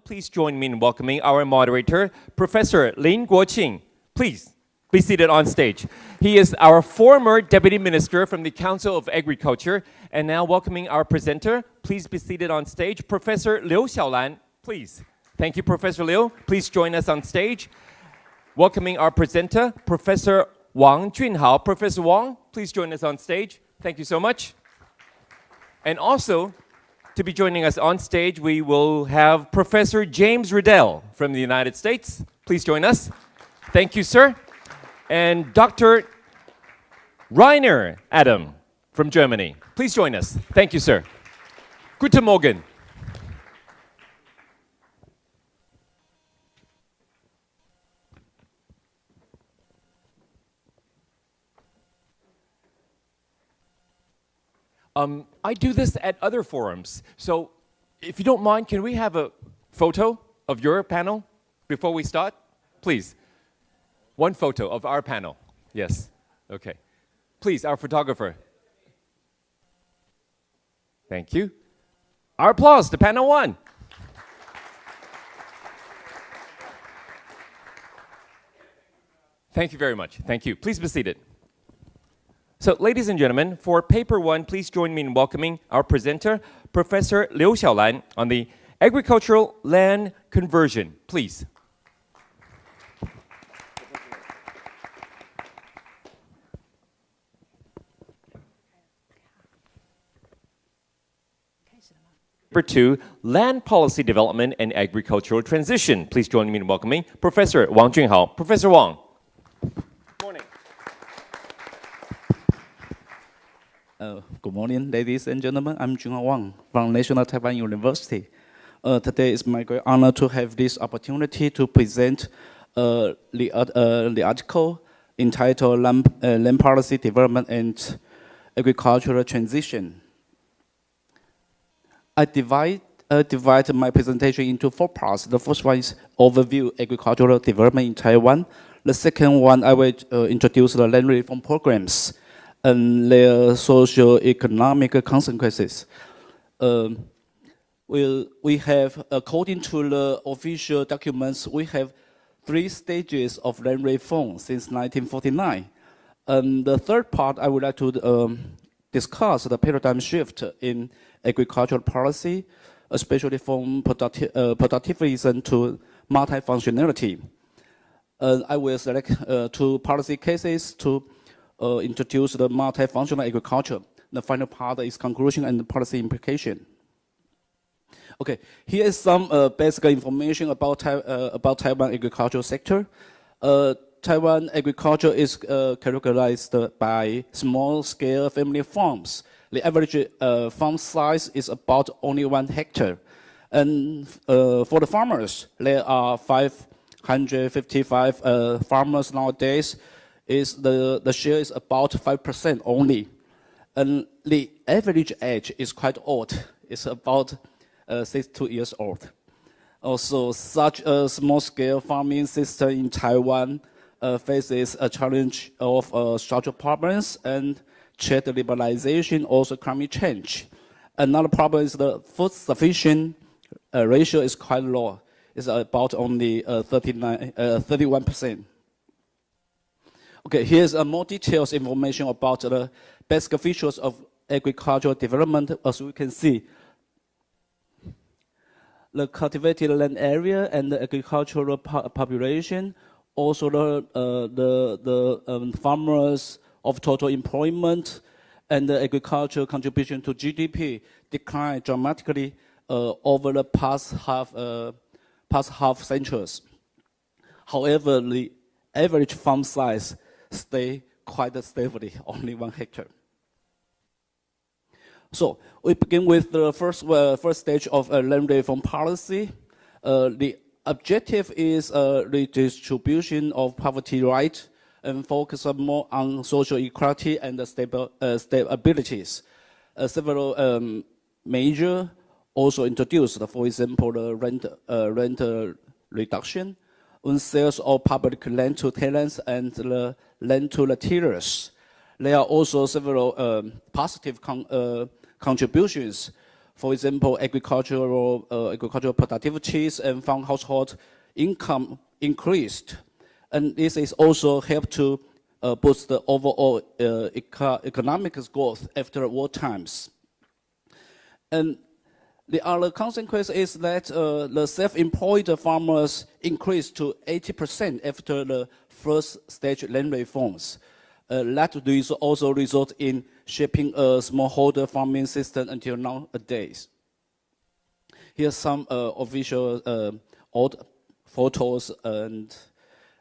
Please join me in welcoming our moderator, Professor Lin Guoqing. Please be seated on stage. He is our former Deputy Minister from the Council of Agriculture, and now welcoming our presenter. Please be seated on stage, Professor Liu Xiaolan. Please. Thank you, Professor Liu. Please join us on stage. Welcoming our presenter, Professor Wang Junhao. Professor Wang, please join us on stage. Thank you so much. And also, to be joining us on stage, we will have Professor James Riddell from the United States. Please join us. Thank you, sir. And Dr. Rainer Adam from Germany. Please join us. Thank you, sir. Guten Morgen. I do this at other forums, so if you don't mind, can we have a photo of your panel before we start? Please. One photo of our panel. Yes. Okay. Please, our photographer. Thank you. Our applause to panel one. Thank you very much. Thank you. Please be seated. So, ladies and gentlemen, for paper one, please join me in welcoming our presenter, Professor Liu Xiaolan, on the agricultural land conversion. Please. Paper two, land policy development and agricultural transition. Please join me in welcoming Professor Wang Junhao. Professor Wang. Good morning, ladies and gentlemen. I'm Junhao Wang from National Taiwan University. Today is my great honor to have this opportunity to present the article entitled Land Policy Development and Agricultural Transition. I divide my presentation into four parts. The first one is overview agricultural development in Taiwan. The second one, I will introduce the land reform programs and their socio-economic consequences. We have, according to the official documents, we have 3 stages of land reform since 1949. And the third part, I would like to discuss the paradigm shift in agricultural policy, especially from productivism to multifunctionality. I will select 2 policy cases to introduce the multifunctional agriculture. The final part is conclusion and policy implication. Okay, here is some basic information about Taiwan agricultural sector. Taiwan agriculture is characterized by small-scale family farms. The average farm size is about only 1 hectare. And for the farmers, there are 555 farmers nowadays. The share is about 5% only. And the average age is quite old. It's about 62 years old. Also, such a small-scale farming system in Taiwan faces a challenge of structural problems and trade liberalization, also climate change. Another problem is the food sufficient ratio is quite low. It's about only 31%. Okay, here's more details information about the basic features of agricultural development. As we can see, the cultivated land area and the agricultural population, also the farmers of total employment and the agricultural contribution to GDP declined dramatically over the past half centuries. However, the average farm size stay quite stably, only 1 hectare. So we begin with the first stage of land reform policy. The objective is redistribution of poverty rate and focus more on social equality and stabilities. Several measures also introduced, for example, the rent reduction, on sales of public land to tenants and the land to the tillers. There are also several positive contributions For example, agricultural productivities and farm household income increased. And this is also helped to boost the overall economic growth after war times. And the other consequence is that the self-employed farmers increased to 80% after the first stage land reforms. That also result in shaping a smallholder farming system until nowadays. Here's some official old photos and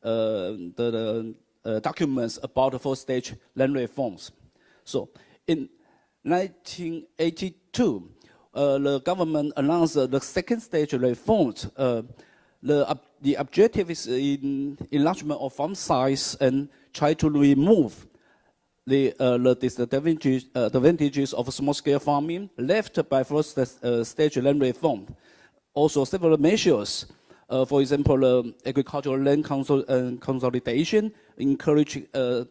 the documents about the first stage land reforms. So in 1982, the government announced the second stage reforms. The objective is in enlargement of farm size and try to remove the disadvantages of small-scale farming left by first stage land reform. Also, several measures, for example, agricultural land consolidation, encourage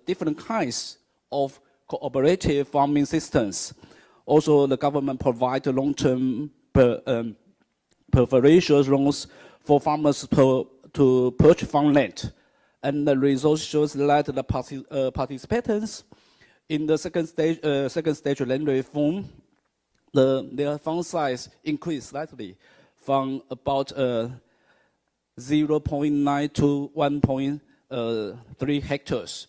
different kinds of cooperative farming systems. Also, the government provide long-term preferential loans for farmers to purchase farmland. And the result shows that the participants in the second stage land reform, their farm size increased slightly from about 0.9 to 1.3 hectares.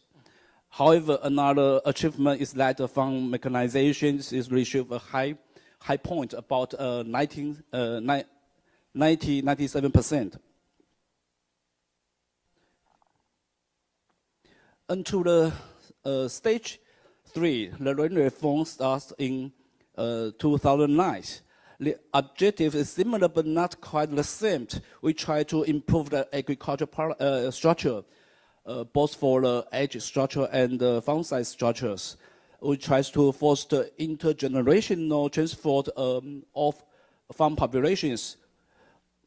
However, another achievement is that the farm mechanization is reached a high point, about 97%. Until the stage 3, the land reform starts in 2009. The objective is similar but not quite the same. We try to improve the agricultural structure, both for the age structure and the farm size structures. We try to foster intergenerational transfer of farm populations.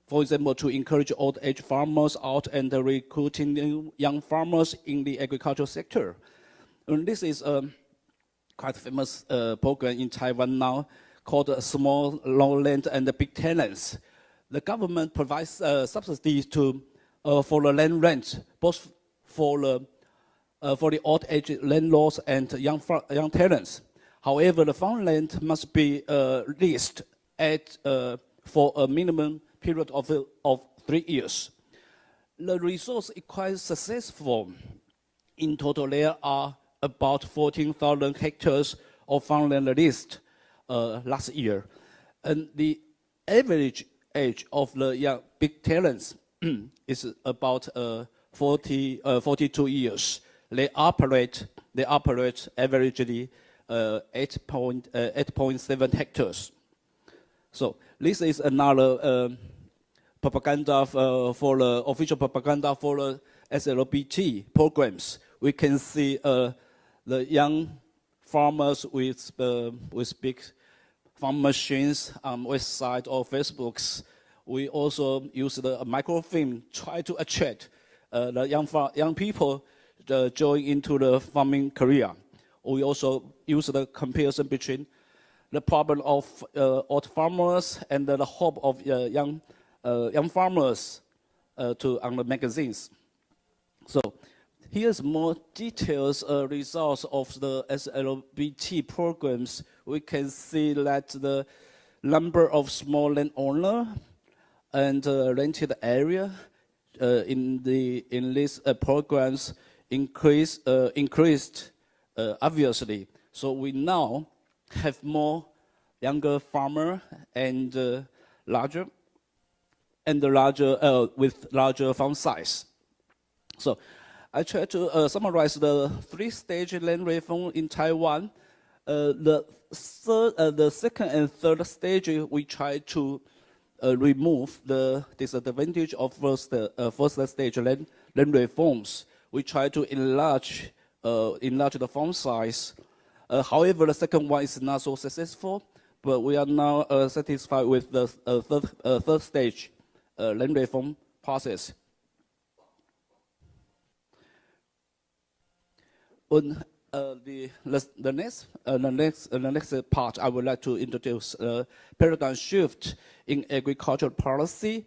For example, to encourage old age farmers out and recruiting young farmers in the agricultural sector. And this is a quite famous program in Taiwan now called Small Lowland and Big Tenants. The government provides subsidies for the land rent, both for the old age landlords and young tenants. However, the farmland must be leased for a minimum period of 3 years. The resource is quite successful. In total, there are about 14,000 hectares of farmland leased last year. And the average age of the young big tenants is about 42 years. They operate averagely 8.7 hectares. So this is another propaganda for the official propaganda for the SLBT programs. We can see the young farmers with big farm machines on website or Facebooks. We also use the microfilm try to attract the young people to join into the farming career. We also use the comparison between the problem of old farmers and the hope of young farmers on the magazines. So here's more details results of the SLBT programs. We can see that the number of small landowner and rented area in these programs increased obviously. So we now have more younger farmer and larger with larger farm size. So I try to summarize the 3-stage land reform in Taiwan. The second and third stage, we try to remove the disadvantage of first stage land reforms. We try to enlarge the farm size. However, the second one is not so successful, but we are now satisfied with the third stage land reform process. The next part, I would like to introduce a paradigm shift in agricultural policy.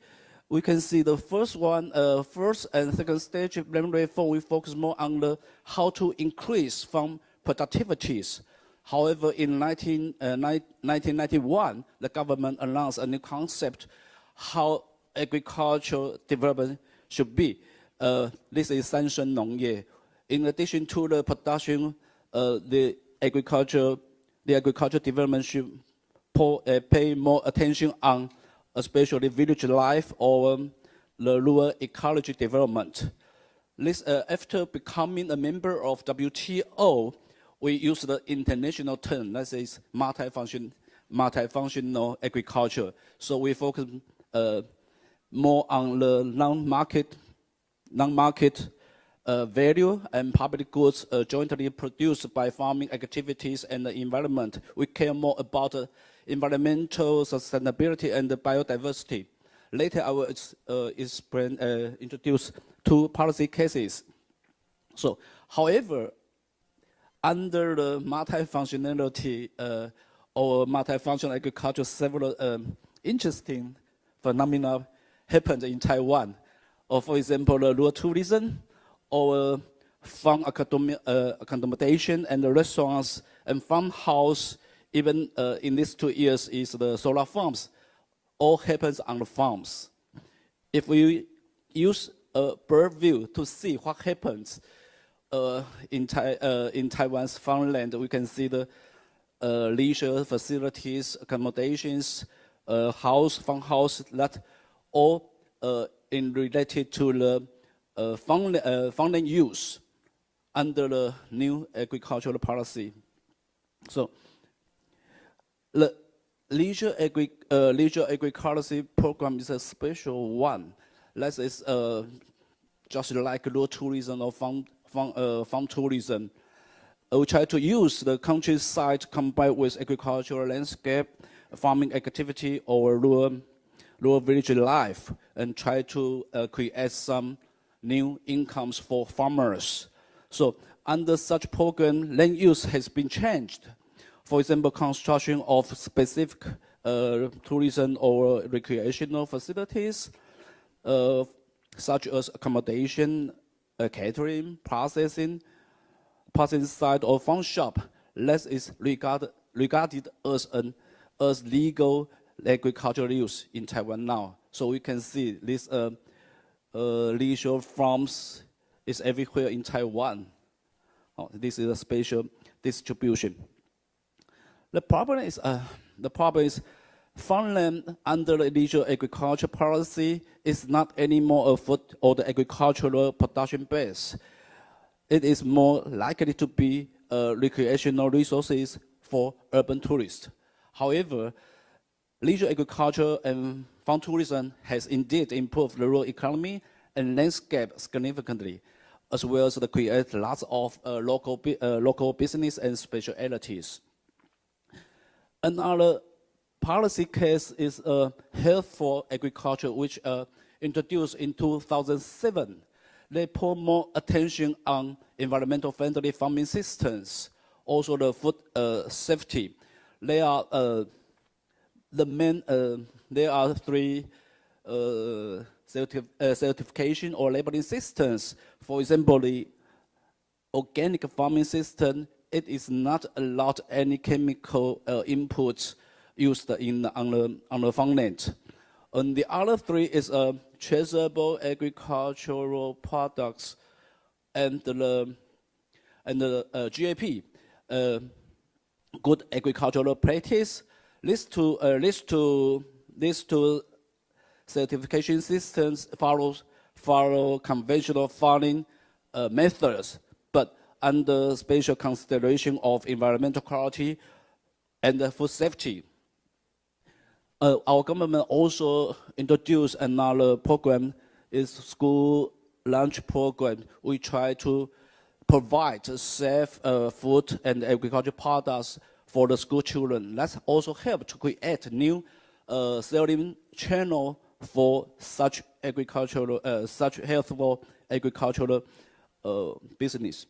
We can see the first one, first and second stage of land reform, we focus more on how to increase farm productivities. However, in 1991, the government announced a new concept how agricultural development should be. This is 三生农业. In addition to the production, the agriculture development should pay more attention on especially village life or the rural ecology development. This, after becoming a member of WTO, we use the international term, that is multifunctional agriculture. So we focus more on the non-market value and public goods jointly produced by farming activities and the environment. We care more about environmental sustainability and biodiversity. Later, I will introduce two policy cases. So, however, under the multifunctionality or multifunctional agriculture, several interesting phenomena happened in Taiwan. For example, the rural tourism, or farm accommodation and the restaurants and farmhouse, even in these 2 years, is the solar farms. All happens on the farms. If we use a bird view to see what happens in Taiwan's farmland, we can see the leisure facilities, accommodations, farmhouse that all related to the farmland use under the new agricultural policy. So the leisure agriculture program is a special one. That is just like rural tourism or farm tourism. We try to use the countryside combined with agricultural landscape, farming activity, or rural village life, and try to create some new incomes for farmers. So under such program, land use has been changed. For example, construction of specific tourism or recreational facilities, such as accommodation, catering, processing site, or farm shop. That is regarded as legal agricultural use in Taiwan now. So we can see this leisure farms is everywhere in Taiwan. This is a spatial distribution. The problem is farmland under the leisure agriculture policy is not anymore a food or the agricultural production base. It is more likely to be recreational resources for urban tourists. However, leisure agriculture and farm tourism has indeed improved the rural economy and landscape significantly, as well as create lots of local business and specialities. Another policy case is health for agriculture, which introduced in 2007. They put more attention on environmental friendly farming systems, also the food safety. There are three certification or labeling systems. For example, the organic farming system, it is not allowed any chemical inputs used on the farmland. And the other three is traceable agricultural products and the GAP, good agricultural practice. These two certification systems follow conventional farming methods, but under special consideration of environmental quality and food safety. Our government also introduced another program, is school lunch program. We try to provide safe food and agricultural products for the school children. That also helped to create new selling channel for such agricultural, such healthful agricultural business.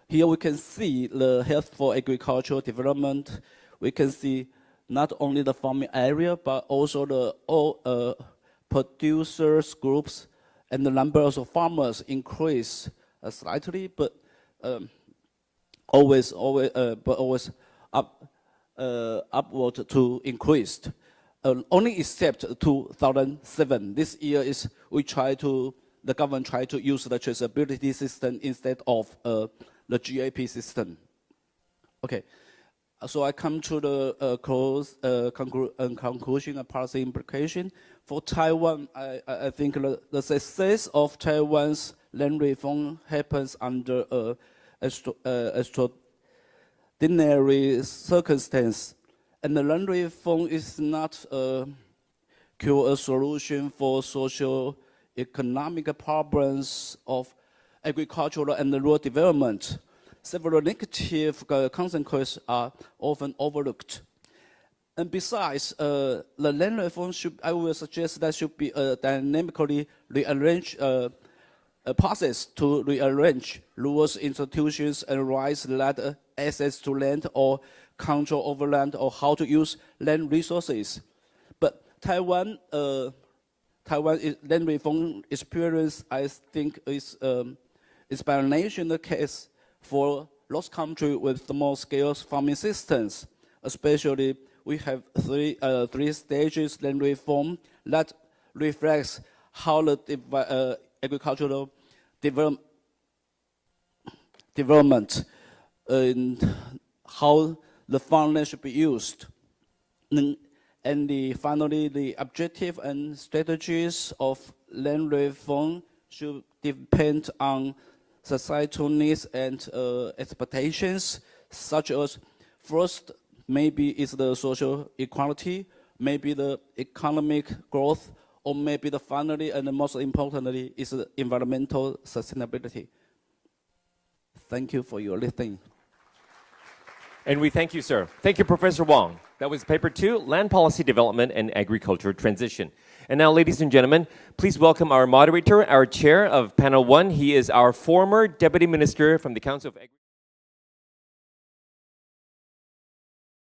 Here we can see the health for agricultural development. We can see not only the farming area, but also the all producers groups and the number of farmers increase slightly, but always upward to increased. Only except 2007. This year is the government tried to use the traceability system instead of the GAP system. Okay, so I come to the conclusion and policy implication. For Taiwan, I think the success of Taiwan's land reform happens under extraordinary circumstance. And the land reform is not a solution for socio-economic problems of agricultural and rural development. Several negative consequences are often overlooked. And besides, the land reform I will suggest that should be a dynamically rearranged process to rearrange rules, institutions, and rights that access to land or control over land or how to use land resources. But Taiwan land reform experience, I think, is by nation the case for lost country with small-scale farming systems. Especially, we have three stages land reform that reflects how the agricultural development and how the farmland should be used. And finally, the objective and strategies of land reform should depend on societal needs and expectations, such as first, maybe it's the social equality, maybe the economic growth, or maybe finally and most importantly is the environmental sustainability. Thank you for your listening. And we thank you, sir. Thank you, Professor Wang. That was paper 2, Land Policy Development and Agriculture Transition. And now, ladies and gentlemen, please welcome our moderator, our chair of panel 1. He is our former Deputy Minister from the Council of Agriculture.